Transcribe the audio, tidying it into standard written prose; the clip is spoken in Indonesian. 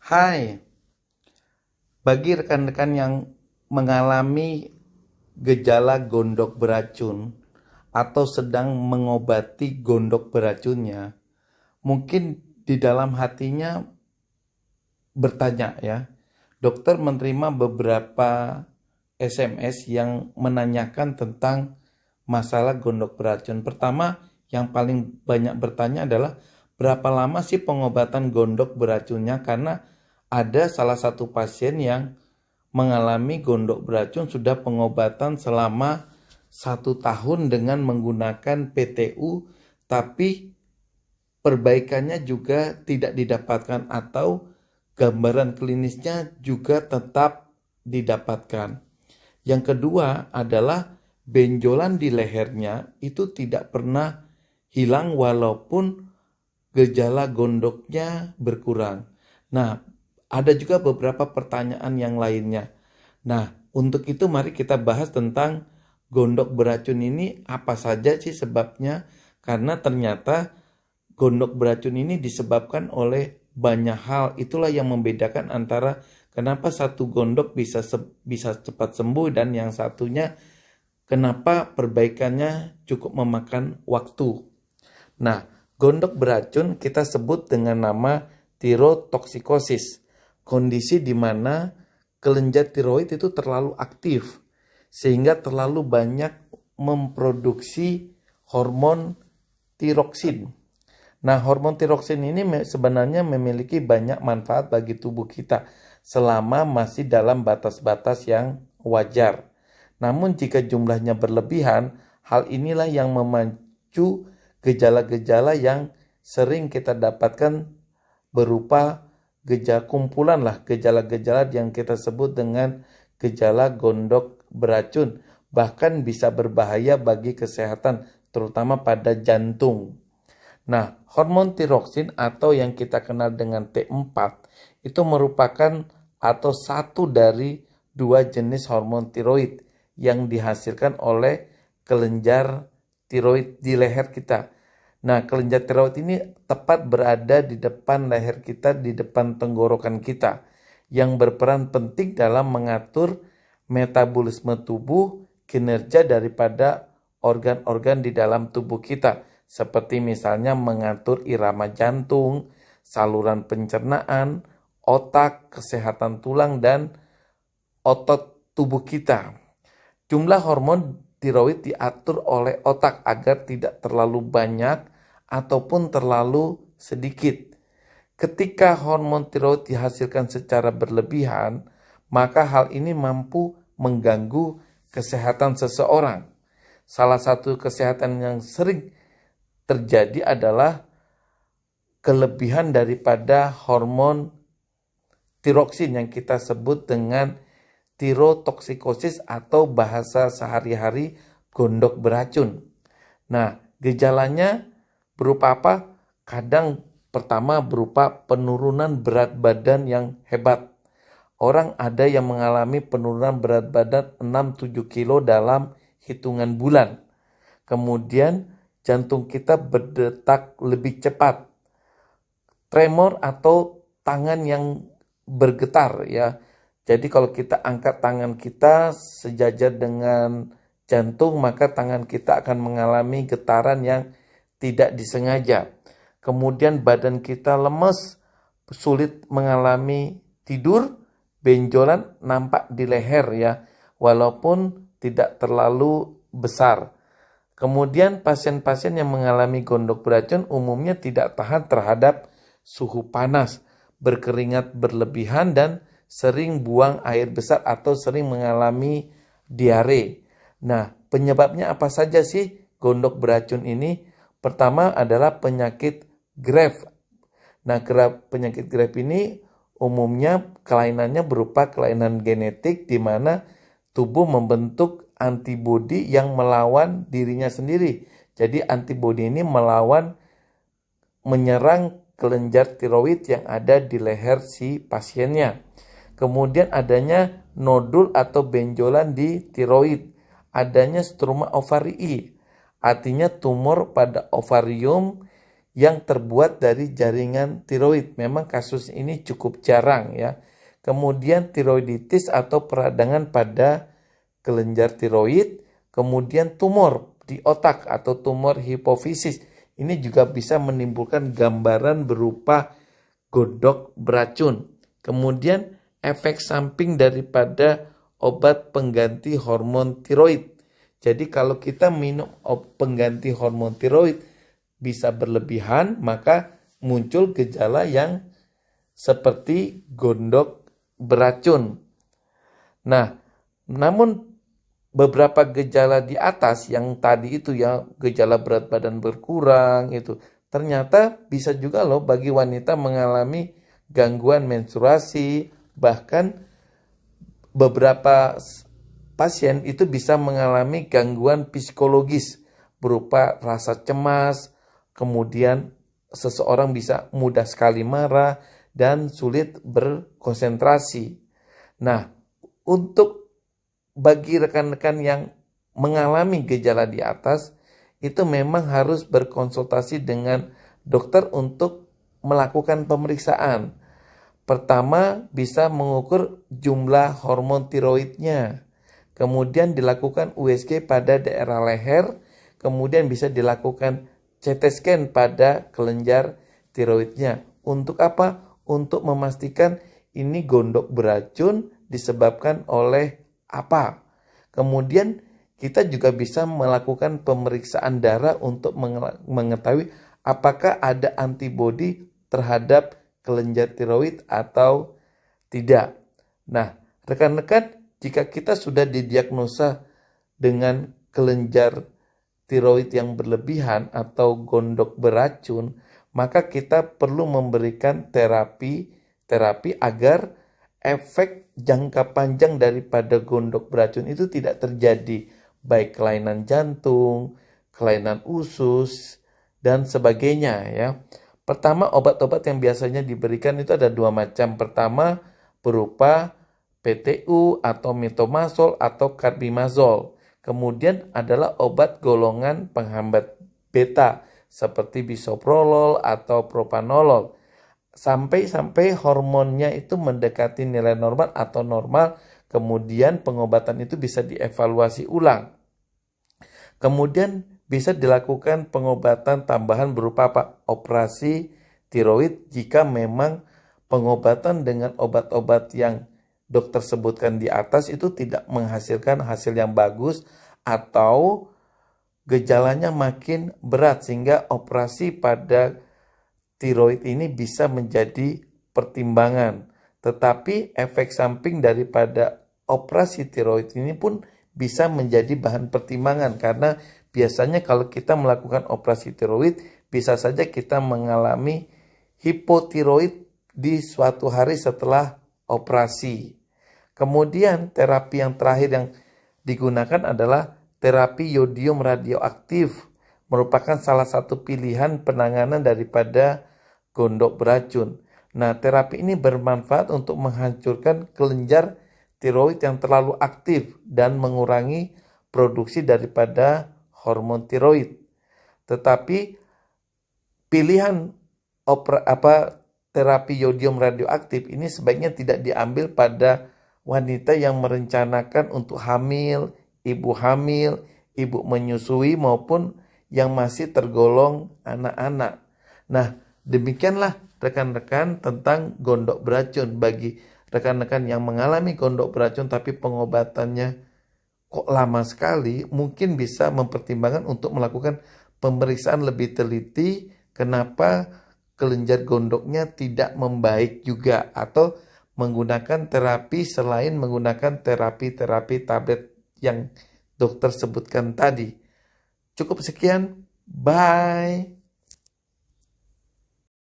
Hai, bagi rekan-rekan yang mengalami gejala gondok beracun atau sedang mengobati gondok beracunnya, mungkin di dalam hatinya bertanya ya, dokter menerima beberapa SMS yang menanyakan tentang masalah gondok beracun. Pertama, yang paling banyak bertanya adalah berapa lama sih pengobatan gondok beracunnya, karena ada salah satu pasien yang mengalami gondok beracun sudah pengobatan selama 1 tahun dengan menggunakan PTU, tapi perbaikannya juga tidak didapatkan atau gambaran klinisnya juga tetap didapatkan. Yang kedua adalah benjolan di lehernya itu tidak pernah hilang walaupun gejala gondoknya berkurang. Nah, ada juga beberapa pertanyaan yang lainnya. Nah, untuk itu mari kita bahas tentang gondok beracun ini, apa saja sih sebabnya? Karena ternyata gondok beracun ini disebabkan oleh banyak hal. Itulah yang membedakan antara kenapa satu gondok bisa cepat sembuh dan yang satunya kenapa perbaikannya cukup memakan waktu. Nah, gondok beracun kita sebut dengan nama tirotoksikosis. Kondisi di mana kelenjar tiroid itu terlalu aktif sehingga terlalu banyak memproduksi hormon tiroksin. Nah, hormon tiroksin ini sebenarnya memiliki banyak manfaat bagi tubuh kita selama masih dalam batas-batas yang wajar. Namun jika jumlahnya berlebihan, hal inilah yang memacu gejala-gejala yang sering kita dapatkan berupa gejala-gejala yang kita sebut dengan gejala gondok beracun, bahkan bisa berbahaya bagi kesehatan, terutama pada jantung. Nah, hormon tiroksin atau yang kita kenal dengan T4 itu merupakan atau satu dari 2 jenis hormon tiroid yang dihasilkan oleh kelenjar tiroid di leher kita. Nah, kelenjar tiroid ini tepat berada di depan leher kita, di depan tenggorokan kita, yang berperan penting dalam mengatur metabolisme tubuh, kinerja daripada organ-organ di dalam tubuh kita, seperti misalnya mengatur irama jantung, saluran pencernaan, otak, kesehatan tulang, dan otot tubuh kita. Jumlah hormon tiroid diatur oleh otak agar tidak terlalu banyak ataupun terlalu sedikit. Ketika hormon tiroid dihasilkan secara berlebihan, maka hal ini mampu mengganggu kesehatan seseorang. Salah satu kesehatan yang sering terjadi adalah kelebihan daripada hormon tiroksin yang kita sebut dengan tirotoksikosis atau bahasa sehari-hari gondok beracun. Nah, gejalanya berupa apa? Kadang pertama berupa penurunan berat badan yang hebat. Orang ada yang mengalami penurunan berat badan 6-7 kilo dalam hitungan bulan. Kemudian jantung kita berdetak lebih cepat. Tremor atau tangan yang bergetar ya. Jadi kalau kita angkat tangan kita sejajar dengan jantung, maka tangan kita akan mengalami getaran yang tidak disengaja. Kemudian badan kita lemes, sulit mengalami tidur, benjolan nampak di leher ya, walaupun tidak terlalu besar. Kemudian pasien-pasien yang mengalami gondok beracun umumnya tidak tahan terhadap suhu panas, berkeringat berlebihan, dan sering buang air besar atau sering mengalami diare. Nah, penyebabnya apa saja sih gondok beracun ini? Pertama adalah penyakit Graves. Nah, penyakit Graves ini umumnya kelainannya berupa kelainan genetik di mana tubuh membentuk antibodi yang melawan dirinya sendiri. Jadi antibodi ini menyerang kelenjar tiroid yang ada di leher si pasiennya. Kemudian adanya nodul atau benjolan di tiroid. Adanya struma ovarii, artinya tumor pada ovarium yang terbuat dari jaringan tiroid. Memang kasus ini cukup jarang ya. Kemudian tiroiditis atau peradangan pada kelenjar tiroid, kemudian tumor di otak atau tumor hipofisis. Ini juga bisa menimbulkan gambaran berupa gondok beracun. Kemudian efek samping daripada obat pengganti hormon tiroid. Jadi kalau kita minum pengganti hormon tiroid bisa berlebihan, maka muncul gejala yang seperti gondok beracun. Nah, namun beberapa gejala di atas yang tadi itu ya, gejala berat badan berkurang itu, ternyata bisa juga loh bagi wanita mengalami gangguan menstruasi, bahkan beberapa pasien itu bisa mengalami gangguan psikologis berupa rasa cemas, kemudian seseorang bisa mudah sekali marah dan sulit berkonsentrasi. Nah, untuk bagi rekan-rekan yang mengalami gejala di atas, itu memang harus berkonsultasi dengan dokter untuk melakukan pemeriksaan. Pertama, bisa mengukur jumlah hormon tiroidnya. Kemudian dilakukan USG pada daerah leher, kemudian bisa dilakukan CT scan pada kelenjar tiroidnya. Untuk apa? Untuk memastikan ini gondok beracun disebabkan oleh apa. Kemudian kita juga bisa melakukan pemeriksaan darah untuk mengetahui apakah ada antibodi terhadap kelenjar tiroid atau tidak. Nah, rekan-rekan, jika kita sudah didiagnosa dengan kelenjar tiroid yang berlebihan atau gondok beracun, maka kita perlu memberikan terapi agar efek jangka panjang daripada gondok beracun itu tidak terjadi, baik kelainan jantung, kelainan usus, dan sebagainya ya. Pertama, obat-obat yang biasanya diberikan itu ada dua macam. Pertama, berupa PTU atau metomazol atau carbimazole. Kemudian adalah obat golongan penghambat beta seperti bisoprolol atau propanolol. Sampai hormonnya itu mendekati nilai normal atau normal, kemudian pengobatan itu bisa dievaluasi ulang. Kemudian bisa dilakukan pengobatan tambahan berupa apa? Operasi tiroid jika memang pengobatan dengan obat-obat yang dokter sebutkan di atas itu tidak menghasilkan hasil yang bagus atau gejalanya makin berat sehingga operasi pada tiroid ini bisa menjadi pertimbangan. Tetapi efek samping daripada operasi tiroid ini pun bisa menjadi bahan pertimbangan karena biasanya kalau kita melakukan operasi tiroid bisa saja kita mengalami hipotiroid di suatu hari setelah operasi. Kemudian terapi yang terakhir yang digunakan adalah terapi yodium radioaktif, merupakan salah satu pilihan penanganan daripada gondok beracun. Nah, terapi ini bermanfaat untuk menghancurkan kelenjar tiroid yang terlalu aktif dan mengurangi produksi daripada hormon tiroid. Tetapi pilihan terapi yodium radioaktif ini sebaiknya tidak diambil pada wanita yang merencanakan untuk hamil, ibu menyusui maupun yang masih tergolong anak-anak. Nah, demikianlah rekan-rekan tentang gondok beracun. Bagi rekan-rekan yang mengalami gondok beracun tapi pengobatannya kok lama sekali, mungkin bisa mempertimbangkan untuk melakukan pemeriksaan lebih teliti kenapa kelenjar gondoknya tidak membaik juga, atau menggunakan terapi selain menggunakan terapi tablet yang dokter sebutkan tadi. Cukup sekian, bye.